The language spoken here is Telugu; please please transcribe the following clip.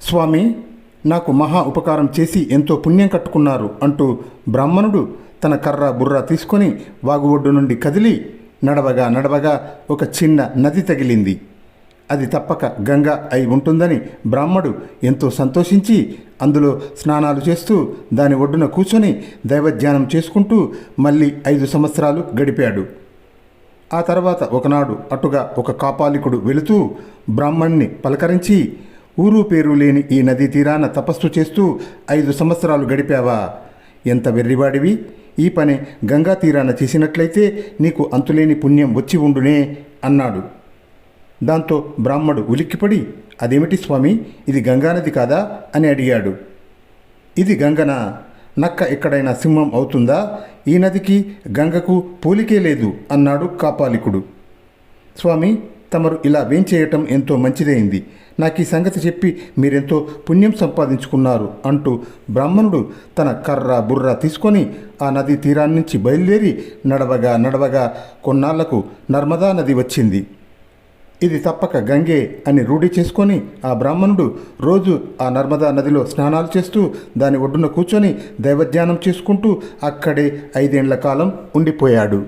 స్వామి, నాకు మహా ఉపకారం చేసి ఎంతో పుణ్యం కట్టుకున్నారు అంటూ బ్రాహ్మణుడు తన కర్ర బుర్ర తీసుకొని వాగు ఒడ్డు నుండి కదిలి నడవగా నడవగా ఒక చిన్న నది తగిలింది. అది తప్పక గంగ అయి ఉంటుందని బ్రాహ్మడు ఎంతో సంతోషించి అందులో స్నానాలు చేస్తూ దాని ఒడ్డున కూర్చొని దైవధ్యానం చేసుకుంటూ మళ్ళీ 5 సంవత్సరాలు గడిపాడు. ఆ తర్వాత ఒకనాడు అటుగా ఒక కాపాలికుడు వెళుతూ బ్రాహ్మణ్ణి పలకరించి, ఊరు పేరు లేని ఈ నదీ తీరాన తపస్సు చేస్తూ 5 సంవత్సరాలు గడిపావా? ఎంత వెర్రివాడివి! ఈ పని గంగా తీరాన చేసినట్లయితే నీకు అంతులేని పుణ్యం వచ్చి ఉండునే అన్నాడు. దాంతో బ్రాహ్మడు ఉలిక్కిపడి, అదేమిటి స్వామి, ఇది గంగానది కాదా అని అడిగాడు. ఇది గంగనా? నక్క ఎక్కడైనా సింహం అవుతుందా? ఈ నదికి గంగకు పోలికే లేదు అన్నాడు కాపాలికుడు. స్వామి, తమరు ఇలా వేంచేయటం ఎంతో మంచిదైంది. నాకు ఈ సంగతి చెప్పి మీరెంతో పుణ్యం సంపాదించుకున్నారు అంటూ బ్రాహ్మణుడు తన కర్ర బుర్ర తీసుకొని ఆ నది తీరాన్నించి బయలుదేరి నడవగా నడవగా కొన్నాళ్లకు నర్మదా నది వచ్చింది. ఇది తప్పక గంగే అని రూఢి చేసుకొని ఆ బ్రాహ్మణుడు రోజు ఆ నర్మదా నదిలో స్నానాలు చేస్తూ దాని ఒడ్డున కూర్చొని దైవధ్యానం చేసుకుంటూ అక్కడే 5 ఏళ్ల కాలం ఉండిపోయాడు.